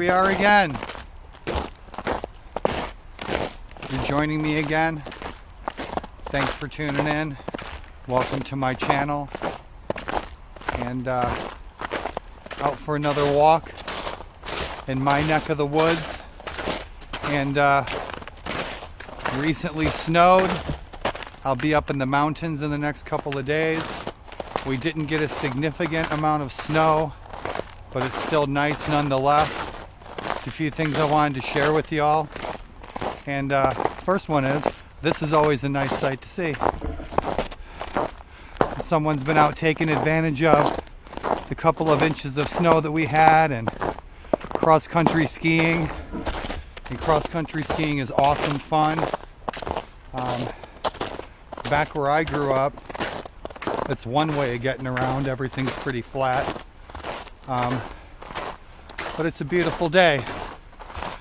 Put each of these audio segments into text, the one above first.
we are again. You're joining me again. Thanks for tuning in. Welcome to my channel. And out for another walk in my neck of the woods. And recently snowed. I'll be up in the mountains in the next couple of days. We didn't get a significant amount of snow, but it's still nice nonetheless. There's a few things I wanted to share with you all. And first one is, this is always a nice sight to see. Someone's been out taking advantage of the couple of inches of snow that we had, and cross-country skiing. And cross-country skiing is awesome fun. Back where I grew up, it's one way of getting around. Everything's pretty flat. But it's a beautiful day.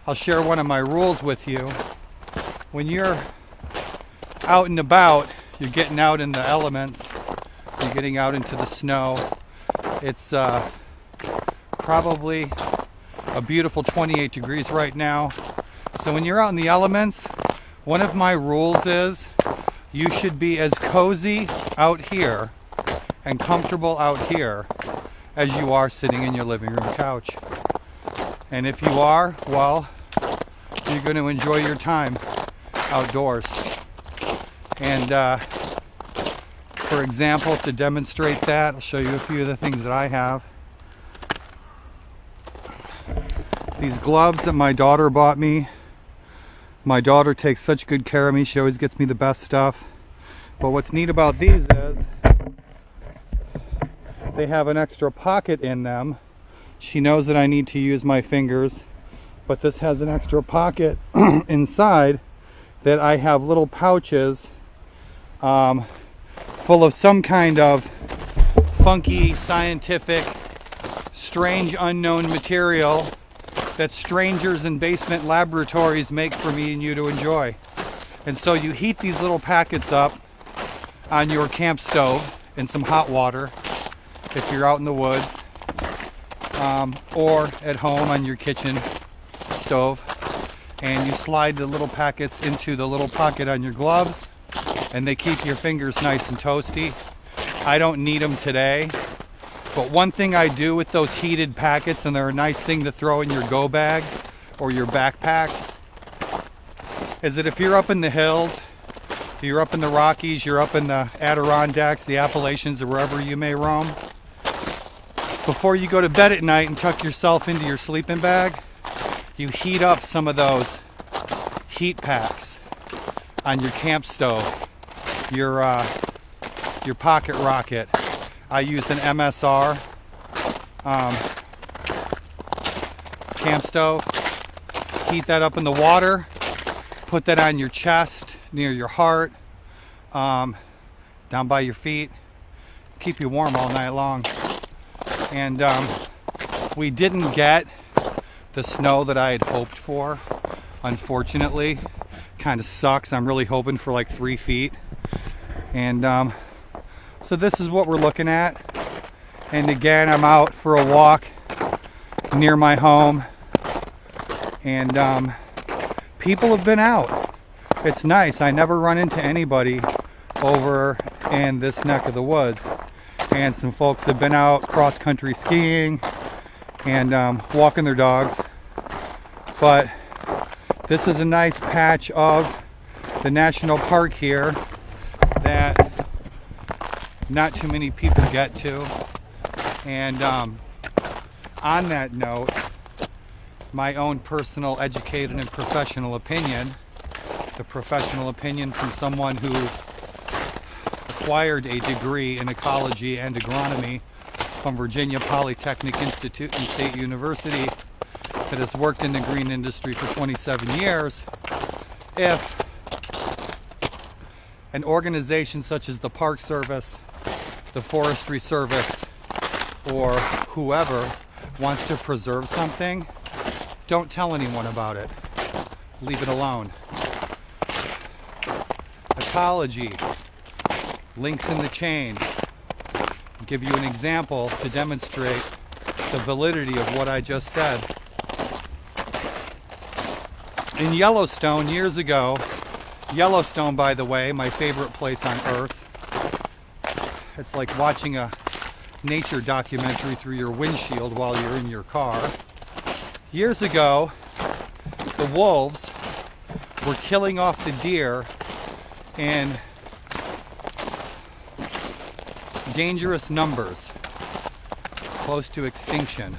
I'll share one of my rules with you. When you're out and about, you're getting out in the elements, you're getting out into the snow. It's probably a beautiful 28 degrees right now. So when you're out in the elements, one of my rules is you should be as cozy out here and comfortable out here as you are sitting in your living room couch. And if you are, well, you're going to enjoy your time outdoors. And for example, to demonstrate that, I'll show you a few of the things that I have. These gloves that my daughter bought me. My daughter takes such good care of me. She always gets me the best stuff. But what's neat about these is they have an extra pocket in them. She knows that I need to use my fingers, but this has an extra pocket inside that I have little pouches full of some kind of funky, scientific, strange, unknown material that strangers in basement laboratories make for me and you to enjoy. And so you heat these little packets up on your camp stove in some hot water if you're out in the woods, or at home on your kitchen stove, and you slide the little packets into the little pocket on your gloves, and they keep your fingers nice and toasty. I don't need them today, but one thing I do with those heated packets, and they're a nice thing to throw in your go bag or your backpack, is that if you're up in the hills, you're up in the Rockies, you're up in the Adirondacks, the Appalachians, or wherever you may roam, before you go to bed at night and tuck yourself into your sleeping bag, you heat up some of those heat packs on your camp stove, your pocket rocket. I use an MSR camp stove. Heat that up in the water, put that on your chest, near your heart, down by your feet. Keep you warm all night long. And we didn't get the snow that I had hoped for, unfortunately. Kind of sucks. I'm really hoping for like 3 feet. And so this is what we're looking at. And again, I'm out for a walk near my home, and people have been out. It's nice. I never run into anybody over in this neck of the woods. And some folks have been out cross-country skiing and walking their dogs. But this is a nice patch of the national park here that not too many people get to. And on that note, my own personal educated and professional opinion, the professional opinion from someone who acquired a degree in ecology and agronomy from Virginia Polytechnic Institute and State University, that has worked in the green industry for 27 years, if an organization such as the Park Service, the Forestry Service, or whoever wants to preserve something, don't tell anyone about it. Leave it alone. Ecology, links in the chain. I'll give you an example to demonstrate the validity of what I just said. In Yellowstone, years ago, Yellowstone, by the way, my favorite place on earth. It's like watching a nature documentary through your windshield while you're in your car. Years ago, the wolves were killing off the deer in dangerous numbers, close to extinction.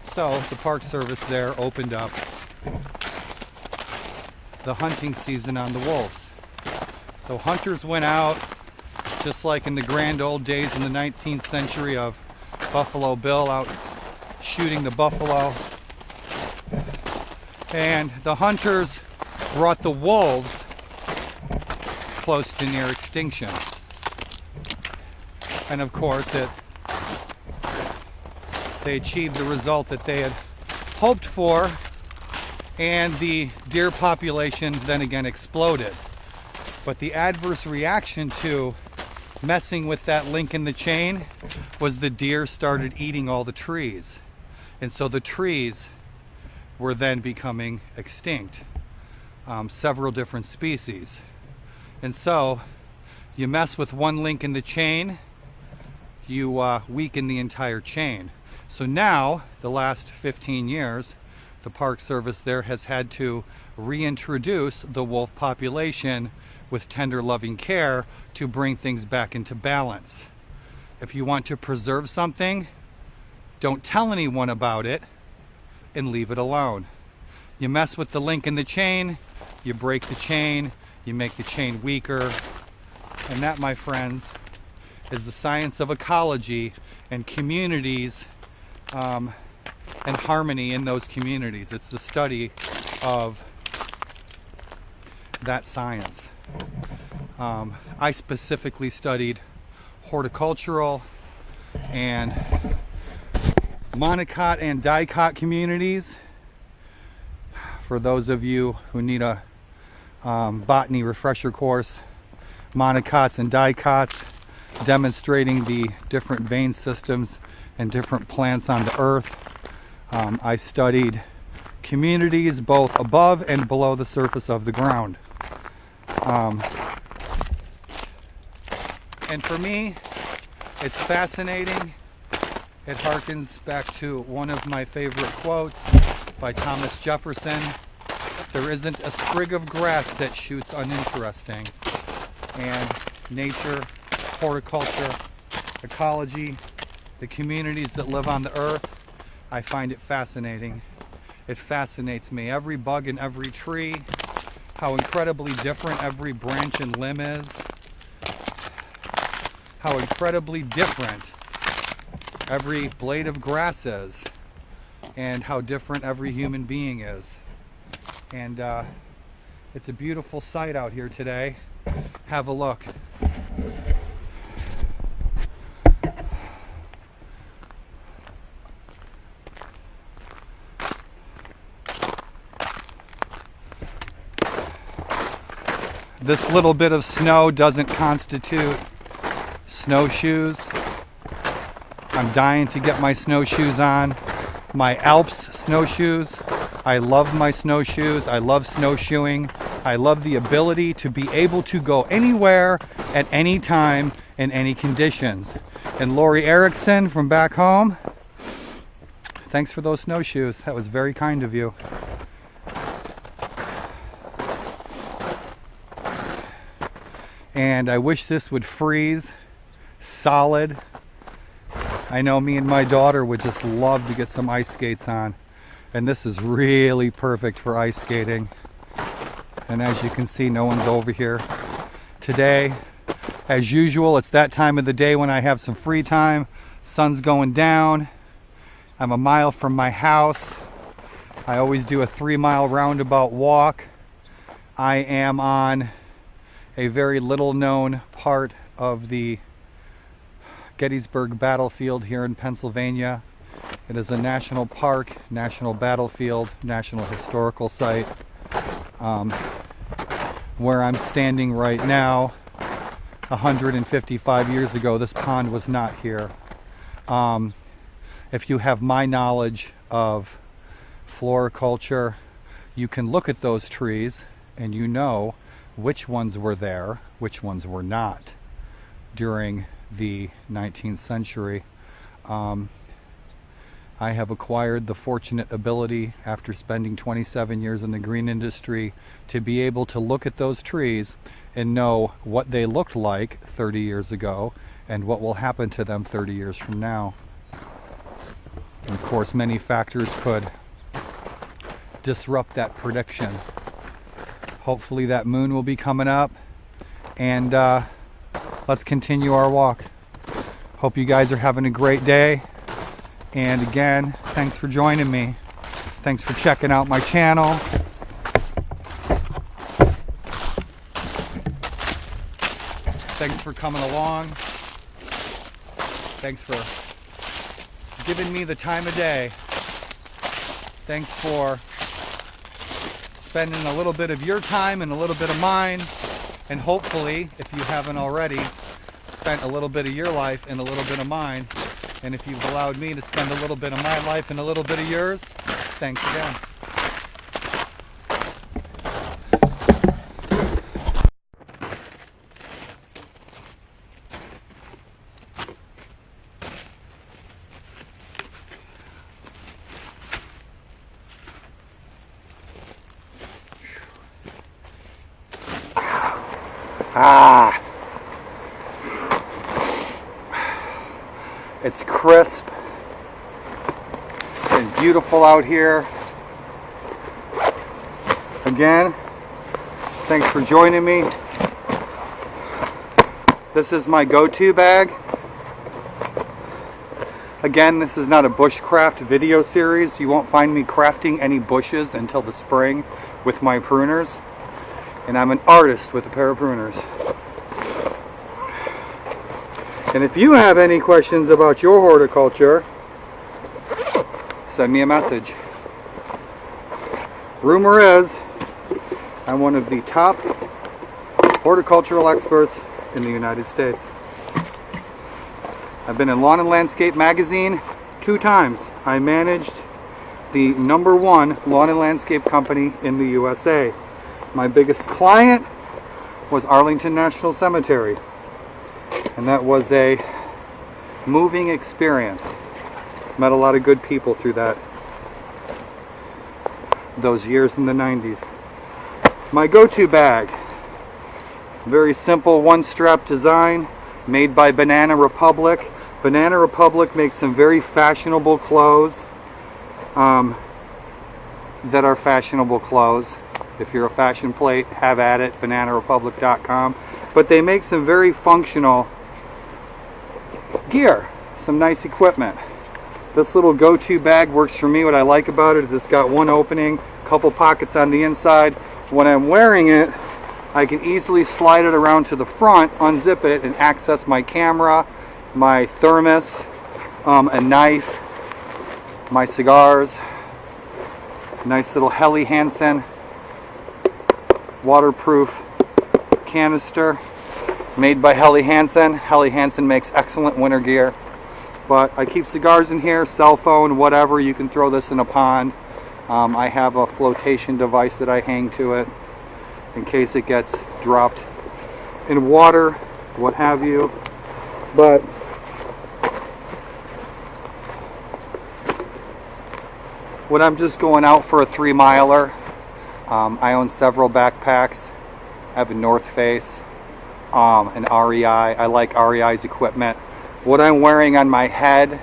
So the Park Service there opened up the hunting season on the wolves. So hunters went out, just like in the grand old days in the 19th century of Buffalo Bill out shooting the buffalo. And the hunters brought the wolves close to near extinction. And of course, they achieved the result that they had hoped for, and the deer population then again exploded. But the adverse reaction to messing with that link in the chain was the deer started eating all the trees. And so the trees were then becoming extinct, several different species. And so you mess with one link in the chain, you weaken the entire chain. So now, the last 15 years, the Park Service there has had to reintroduce the wolf population with tender, loving care to bring things back into balance. If you want to preserve something, don't tell anyone about it and leave it alone. You mess with the link in the chain, you break the chain, you make the chain weaker. And that, my friends, is the science of ecology and communities and harmony in those communities. It's the study of that science. I specifically studied horticultural and monocot and dicot communities. For those of you who need a botany refresher course, monocots and dicots, demonstrating the different vein systems and different plants on the earth. I studied communities both above and below the surface of the ground. And for me, it's fascinating. It harkens back to one of my favorite quotes by Thomas Jefferson. There isn't a sprig of grass that shoots uninteresting. And nature, horticulture, ecology, the communities that live on the earth, I find it fascinating. It fascinates me. Every bug in every tree, how incredibly different every branch and limb is, how incredibly different every blade of grass is, and how different every human being is. And it's a beautiful sight out here today. Have a look. This little bit of snow doesn't constitute snowshoes. I'm dying to get my snowshoes on. My Alps snowshoes. I love my snowshoes. I love snowshoeing. I love the ability to be able to go anywhere at any time in any conditions. And Lori Erickson from back home, thanks for those snowshoes. That was very kind of you. And I wish this would freeze solid. I know me and my daughter would just love to get some ice skates on. And this is really perfect for ice skating. And as you can see, no one's over here today. As usual, it's that time of the day when I have some free time. Sun's going down. I'm a mile from my house. I always do a 3-mile roundabout walk. I am on a very little known part of the Gettysburg battlefield here in Pennsylvania. It is a national park, national battlefield, national historical site. Where I'm standing right now, 155 years ago, this pond was not here. If you have my knowledge of floriculture, you can look at those trees and you know which ones were there, which ones were not during the 19th century. I have acquired the fortunate ability, after spending 27 years in the green industry, to be able to look at those trees and know what they looked like 30 years ago and what will happen to them 30 years from now. And of course, many factors could disrupt that prediction. Hopefully that moon will be coming up, and let's continue our walk. Hope you guys are having a great day. And again, thanks for joining me. Thanks for checking out my channel. Thanks for coming along. Thanks for giving me the time of day. Thanks for spending a little bit of your time and a little bit of mine. And hopefully, if you haven't already, spent a little bit of your life and a little bit of mine. And if you've allowed me to spend a little bit of my life and a little bit of yours, thanks again. It's crisp and beautiful out here. Again, thanks for joining me. This is my go-to bag. Again, this is not a bushcraft video series. You won't find me crafting any bushes until the spring with my pruners. And I'm an artist with a pair of pruners. And if you have any questions about your horticulture, send me a message. Rumor is, I'm one of the top horticultural experts in the United States. I've been in Lawn and Landscape magazine 2 times. I managed the #1 lawn and landscape company in the USA. My biggest client was Arlington National Cemetery. And that was a moving experience. Met a lot of good people through those years in the 90s. My go-to bag, very simple 1-strap design, made by Banana Republic. Banana Republic makes some very fashionable clothes that are fashionable clothes. If you're a fashion plate, have at it, bananarepublic.com. But they make some very functional gear, some nice equipment. This little go-to bag works for me. What I like about it is it's got one opening, a couple pockets on the inside. When I'm wearing it, I can easily slide it around to the front, unzip it, and access my camera, my thermos, a knife, my cigars. Nice little Helly Hansen waterproof canister made by Helly Hansen. Helly Hansen makes excellent winter gear. But I keep cigars in here, cell phone, whatever. You can throw this in a pond. I have a flotation device that I hang to it in case it gets dropped in water, what have you. But when I'm just going out for a 3-miler, I own several backpacks. I have a North Face, an REI. I like REI's equipment. What I'm wearing on my head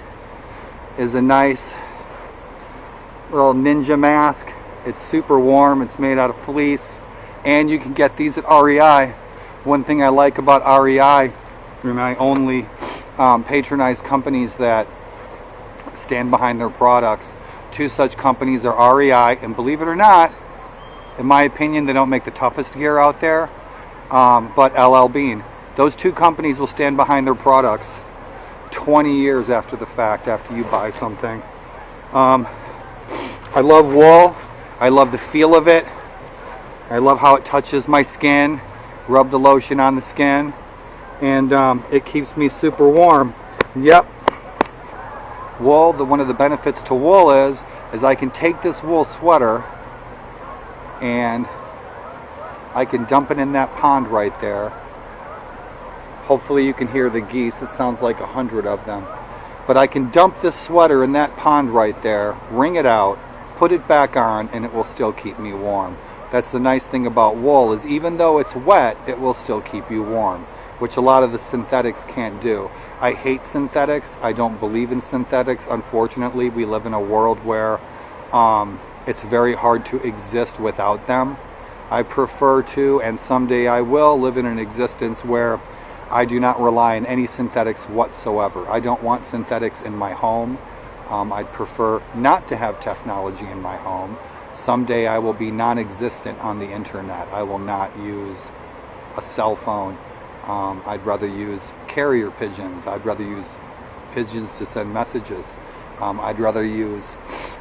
is a nice little ninja mask. It's super warm. It's made out of fleece, and you can get these at REI. One thing I like about REI, and I only patronize companies that stand behind their products. 2 such companies are REI, and believe it or not, in my opinion, they don't make the toughest gear out there, but LL Bean. Those 2 companies will stand behind their products 20 years after the fact, after you buy something. I love wool. I love the feel of it. I love how it touches my skin. Rub the lotion on the skin, and it keeps me super warm. Yep. Wool, one of the benefits to wool is I can take this wool sweater and I can dump it in that pond right there. Hopefully you can hear the geese. It sounds like 100 of them. But I can dump this sweater in that pond right there, wring it out, put it back on, and it will still keep me warm. That's the nice thing about wool, is even though it's wet, it will still keep you warm, which a lot of the synthetics can't do. I hate synthetics. I don't believe in synthetics. Unfortunately, we live in a world where it's very hard to exist without them. I prefer to, and someday I will, live in an existence where I do not rely on any synthetics whatsoever. I don't want synthetics in my home. I'd prefer not to have technology in my home. Someday I will be non-existent on the internet. I will not use a cell phone. I'd rather use carrier pigeons. I'd rather use pigeons to send messages. I'd rather use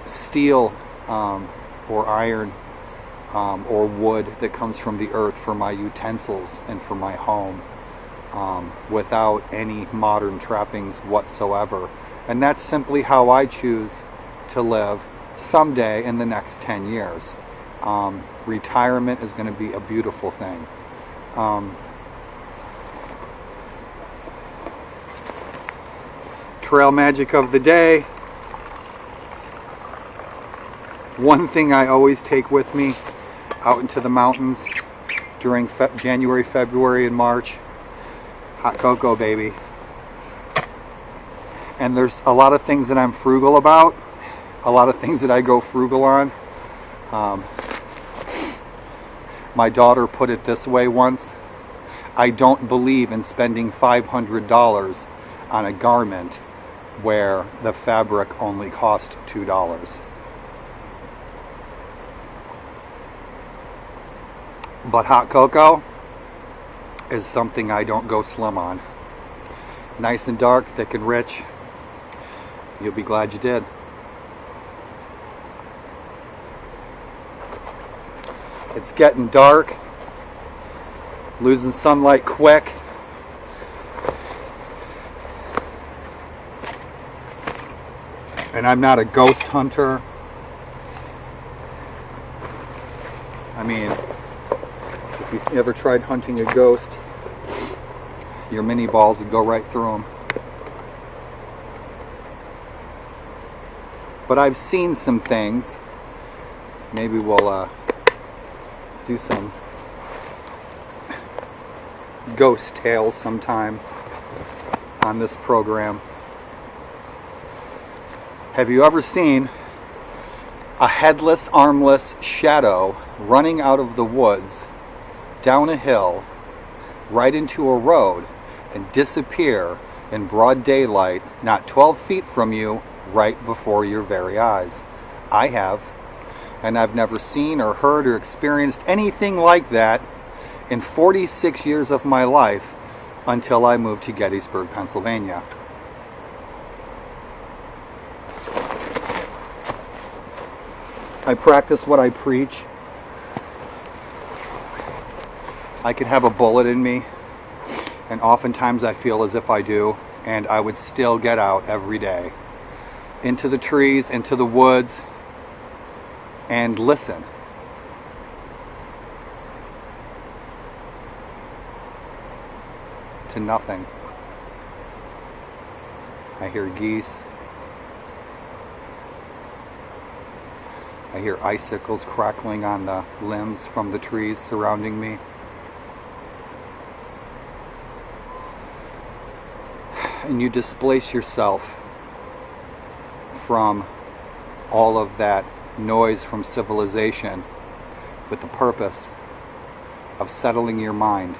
steel or iron or wood that comes from the earth for my utensils and for my home, without any modern trappings whatsoever. And that's simply how I choose to live someday in the next 10 years. Retirement is going to be a beautiful thing. Trail magic of the day. One thing I always take with me out into the mountains during January, February, and March: hot cocoa, baby. And there's a lot of things that I'm frugal about, a lot of things that I go frugal on. My daughter put it this way once: I don't believe in spending $500 on a garment where the fabric only cost $2. But hot cocoa is something I don't go slim on. Nice and dark, thick and rich. You'll be glad you did. It's getting dark, losing sunlight quick. And I'm not a ghost hunter. I mean, if you've ever tried hunting a ghost, your mini balls would go right through them. But I've seen some things. Maybe we'll do some ghost tales sometime on this program. Have you ever seen a headless, armless shadow running out of the woods, down a hill, right into a road, and disappear in broad daylight, not 12 feet from you, right before your very eyes? I have, and I've never seen or heard or experienced anything like that in 46 years of my life until I moved to Gettysburg, Pennsylvania. I practice what I preach. I could have a bullet in me, and oftentimes I feel as if I do, and I would still get out every day into the trees, into the woods, and listen. To nothing. I hear geese. I hear icicles crackling on the limbs from the trees surrounding me. And you displace yourself from all of that noise from civilization with the purpose of settling your mind